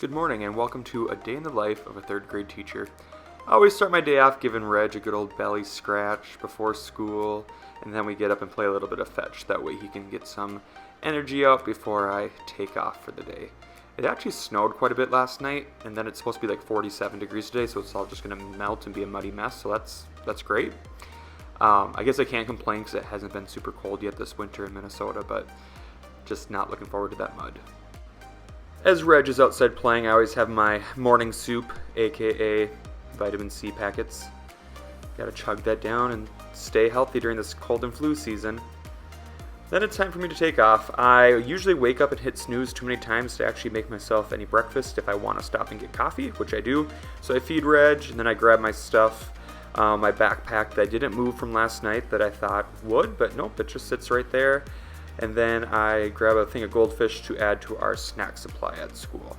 Good morning and welcome to A Day in the Life of a Third Grade Teacher. I always start my day off giving Reg a good old belly scratch before school, and then we get up and play a little bit of fetch. That way he can get some energy out before I take off for the day. It actually snowed quite a bit last night, and then it's supposed to be like 47 degrees today, so it's all just going to melt and be a muddy mess, so that's great. I guess I can't complain because it hasn't been super cold yet this winter in Minnesota, but just not looking forward to that mud. As Reg is outside playing, I always have my morning soup, aka vitamin C packets. Gotta chug that down and stay healthy during this cold and flu season. Then it's time for me to take off. I usually wake up and hit snooze too many times to actually make myself any breakfast if I want to stop and get coffee, which I do. So I feed Reg, and then I grab my stuff, my backpack that I didn't move from last night that I thought would, but nope, it just sits right there. And then I grab a thing of goldfish to add to our snack supply at school.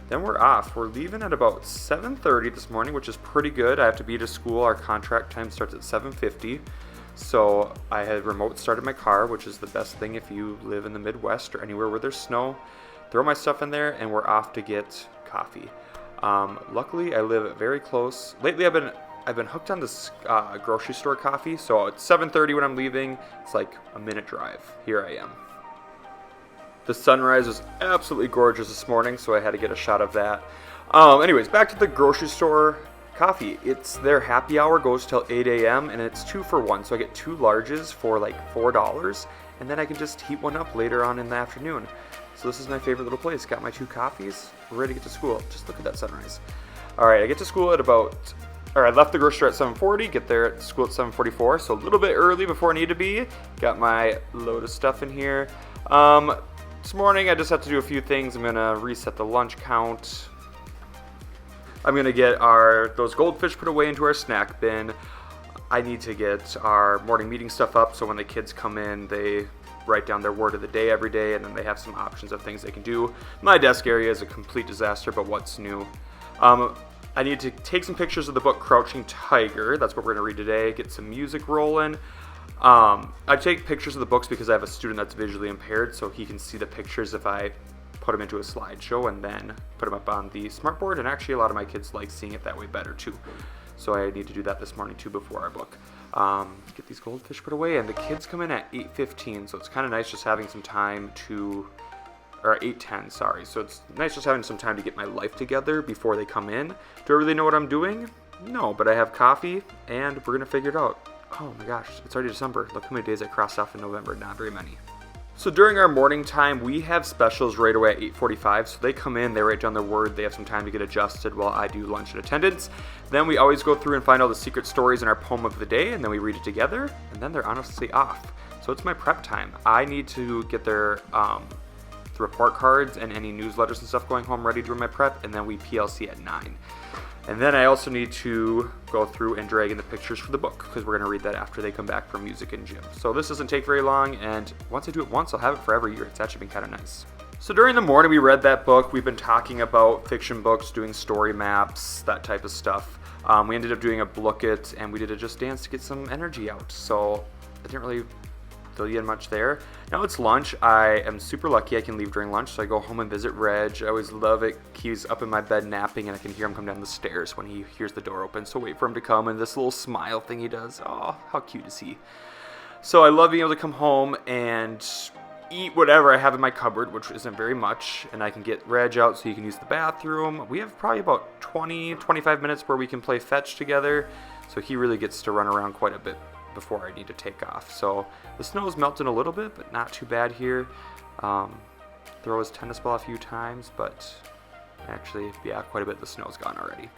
Then we're off. We're leaving at about 7:30 this morning, which is pretty good. I have to be to school. Our contract time starts at 7:50. So I had remote started my car, which is the best thing if you live in the Midwest or anywhere where there's snow. Throw my stuff in there and we're off to get coffee. Luckily, I live very close. Lately, I've been hooked on this grocery store coffee, so it's 7:30 when I'm leaving. It's like a minute drive. Here I am. The sunrise was absolutely gorgeous this morning, so I had to get a shot of that. Anyways, back to the grocery store coffee. It's their happy hour goes till 8 a.m. and it's 2 for 1, so I get 2 larges for like $4, and then I can just heat one up later on in the afternoon. So this is my favorite little place. Got my 2 coffees, ready to get to school. Just look at that sunrise. All right, I get to school at I left the grocery store at 7:40, get there at school at 7:44, so a little bit early before I need to be. Got my load of stuff in here. This morning I just have to do a few things. I'm gonna reset the lunch count. I'm gonna get those goldfish put away into our snack bin. I need to get our morning meeting stuff up so when the kids come in, they write down their word of the day every day, and then they have some options of things they can do. My desk area is a complete disaster, but what's new? I need to take some pictures of the book Crouching Tiger. That's what we're going to read today. Get some music rolling. I take pictures of the books because I have a student that's visually impaired, so he can see the pictures if I put them into a slideshow and then put them up on the smartboard. And actually, a lot of my kids like seeing it that way better too. So I need to do that this morning too before our book. Get these goldfish put away, and the kids come in at 8:15, so it's kind of nice just having some time or 8:10, sorry. So it's nice just having some time to get my life together before they come in. Do I really know what I'm doing? No, but I have coffee, and we're gonna figure it out. Oh my gosh, it's already December. Look how many days I crossed off in November, not very many. So during our morning time, we have specials right away at 8:45. So they come in, they write down their word, they have some time to get adjusted while I do lunch and attendance. Then we always go through and find all the secret stories in our poem of the day, and then we read it together, and then they're honestly off. So it's my prep time. I need to get their the report cards and any newsletters and stuff going home ready during my prep, and then we PLC at 9. And then I also need to go through and drag in the pictures for the book because we're going to read that after they come back from music and gym. So this doesn't take very long, and once I do it once, I'll have it for every year. It's actually been kind of nice. So during the morning, we read that book. We've been talking about fiction books, doing story maps, that type of stuff. We ended up doing a book it, and we did a Just Dance to get some energy out. So I didn't really fill you in much there. Now it's lunch. I am super lucky I can leave during lunch, so I go home and visit Reg. I always love it. He's up in my bed napping, and I can hear him come down the stairs when he hears the door open. So wait for him to come, and this little smile thing he does. Oh, how cute is he? So I love being able to come home and eat whatever I have in my cupboard, which isn't very much, and I can get Reg out so he can use the bathroom. We have probably about 25 minutes where we can play fetch together, so he really gets to run around quite a bit before I need to take off. So the snow's melting a little bit, but not too bad here. Throw his tennis ball a few times, but actually, yeah, quite a bit of the snow's gone already.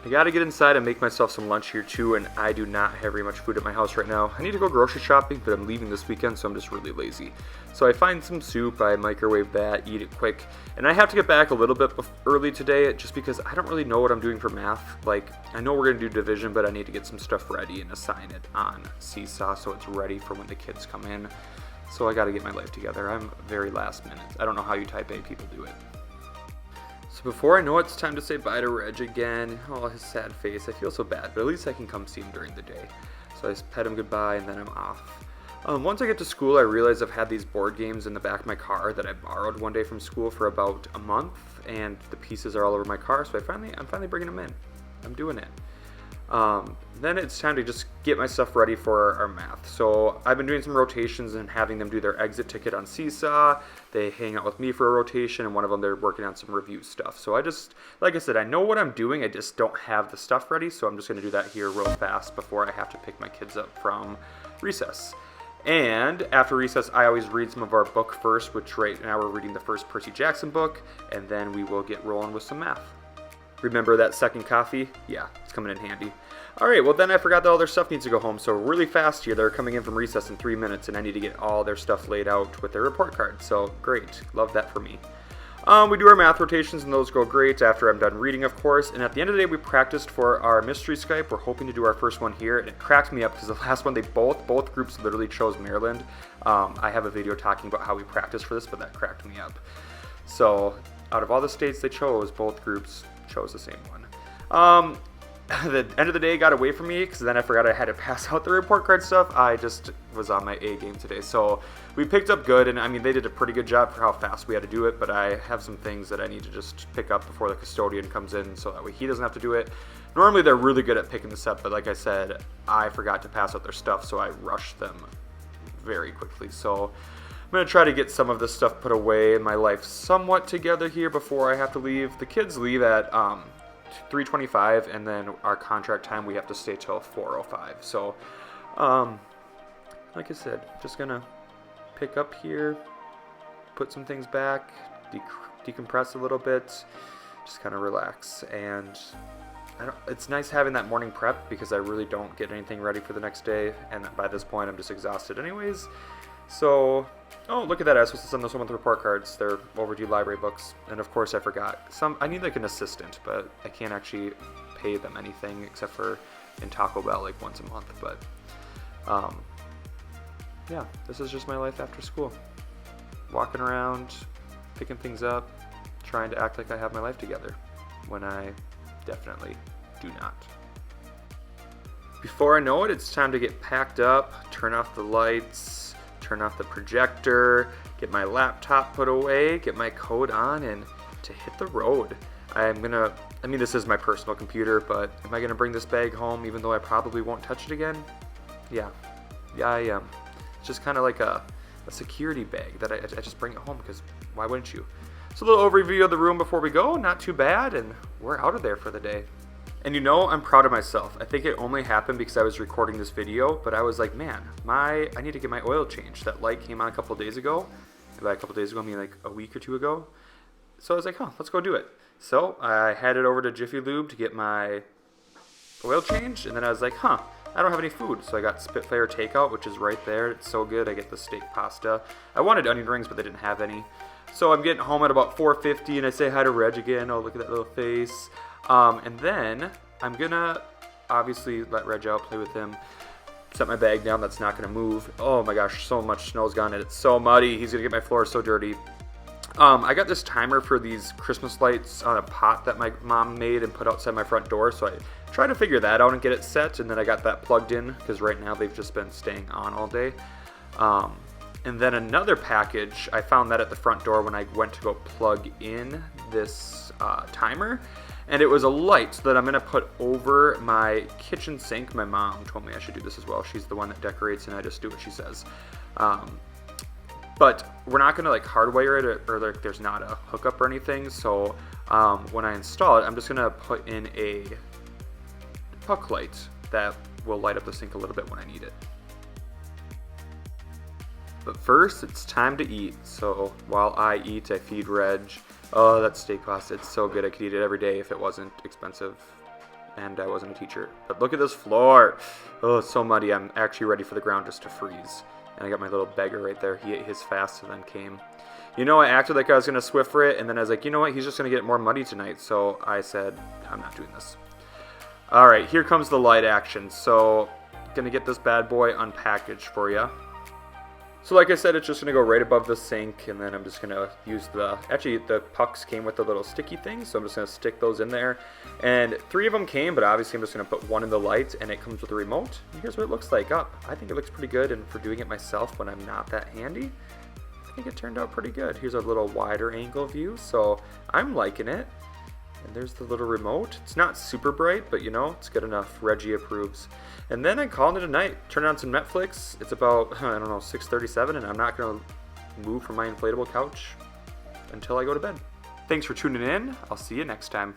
I gotta get inside and make myself some lunch here too, and I do not have very much food at my house right now. I need to go grocery shopping, but I'm leaving this weekend, so I'm just really lazy. So I find some soup, I microwave that, eat it quick, and I have to get back a little bit early today just because I don't really know what I'm doing for math. Like, I know we're gonna do division, but I need to get some stuff ready and assign it on Seesaw so it's ready for when the kids come in. So I gotta get my life together. I'm very last minute. I don't know how you type A people do it. So before I know it's time to say bye to Reg again. Oh, his sad face. I feel so bad, but at least I can come see him during the day. So I just pet him goodbye, and then I'm off. Once I get to school, I realize I've had these board games in the back of my car that I borrowed one day from school for about a month, and the pieces are all over my car, so I'm finally bringing them in. I'm doing it. Then it's time to just get my stuff ready for our math. So I've been doing some rotations and having them do their exit ticket on Seesaw. They hang out with me for a rotation, and one of them they're working on some review stuff. So like I said, I know what I'm doing, I just don't have the stuff ready, so I'm just going to do that here real fast before I have to pick my kids up from recess. And after recess, I always read some of our book first, which right now we're reading the first Percy Jackson book, and then we will get rolling with some math. Remember that second coffee? Yeah, it's coming in handy. Alright, well then I forgot that all their stuff needs to go home, so really fast here. They're coming in from recess in 3 minutes, and I need to get all their stuff laid out with their report card. So great, love that for me. We do our math rotations, and those go great after I'm done reading, of course. And at the end of the day, we practiced for our mystery Skype. We're hoping to do our first one here, and it cracked me up because the last one, both groups literally chose Maryland. I have a video talking about how we practiced for this, but that cracked me up. So out of all the states they chose, both groups chose the same one. The end of the day got away from me because then I forgot I had to pass out the report card stuff. I just was on my A game today. So we picked up good, and I mean, they did a pretty good job for how fast we had to do it, but I have some things that I need to just pick up before the custodian comes in so that way he doesn't have to do it. Normally they're really good at picking this up, but like I said, I forgot to pass out their stuff, so I rushed them very quickly. So I'm going to try to get some of this stuff put away and my life somewhat together here before I have to leave. The kids leave at 3:25, and then our contract time we have to stay till 4:05. So like I said, just gonna pick up here, put some things back, decompress a little bit, just kind of relax. And it's nice having that morning prep because I really don't get anything ready for the next day, and by this point I'm just exhausted anyways. So, oh, look at that, I was supposed to send those home with report cards. They're overdue library books. And of course I forgot. I need like an assistant, but I can't actually pay them anything except for in Taco Bell like once a month. But, yeah, this is just my life after school. Walking around, picking things up, trying to act like I have my life together, when I definitely do not. Before I know it, it's time to get packed up, turn off the lights, turn off the projector, get my laptop put away, get my coat on, and to hit the road. This is my personal computer, but am I gonna bring this bag home even though I probably won't touch it again? Yeah, I am. It's just kind of like a security bag that I just bring it home because why wouldn't you? So a little overview of the room before we go, not too bad, and we're out of there for the day. And I'm proud of myself. I think it only happened because I was recording this video, but I was like, man, I need to get my oil changed. That light came on a couple days ago. And by a couple days ago, I mean like a week or two ago. So I was like, let's go do it. So I headed over to Jiffy Lube to get my oil changed, and then I was like, I don't have any food. So I got Spitfire Takeout, which is right there. It's so good. I get the steak pasta. I wanted onion rings, but they didn't have any. So I'm getting home at about 4:50, and I say hi to Reg again. Oh, look at that little face. And then I'm gonna obviously let Reg out, play with him, set my bag down that's not gonna move. Oh my gosh, so much snow's gone and it's so muddy. He's gonna get my floor so dirty. I got this timer for these Christmas lights on a pot that my mom made and put outside my front door, so I tried to figure that out and get it set, and then I got that plugged in because right now they've just been staying on all day. And then another package, I found that at the front door when I went to go plug in this timer. And it was a light that I'm going to put over my kitchen sink. My mom told me I should do this as well. She's the one that decorates, and I just do what she says. But we're not going to like hardwire it, or like there's not a hookup or anything. So when I install it, I'm just going to put in a puck light that will light up the sink a little bit when I need it. But first, it's time to eat. So while I eat, I feed Reg. Oh, that steak pasta, it's so good. I could eat it every day if it wasn't expensive and I wasn't a teacher. But look at this floor. Oh, it's so muddy. I'm actually ready for the ground just to freeze. And I got my little beggar right there. He ate his fast and then came. I acted like I was going to Swiffer it, and then I was like, you know what? He's just going to get more muddy tonight. So I said, I'm not doing this. All right, here comes the light action. So going to get this bad boy unpackaged for you. So like I said, it's just going to go right above the sink, and then I'm just going to use actually the pucks came with the little sticky things, so I'm just going to stick those in there. And 3 of them came, but obviously I'm just going to put one in the light, and it comes with a remote. And here's what it looks like up. I think it looks pretty good, and for doing it myself when I'm not that handy, I think it turned out pretty good. Here's a little wider angle view, so I'm liking it. And there's the little remote. It's not super bright, but you know, it's good enough. Reggie approves. And then I'm calling it a night. Turn on some Netflix. It's about, I don't know, 6:37, and I'm not going to move from my inflatable couch until I go to bed. Thanks for tuning in. I'll see you next time.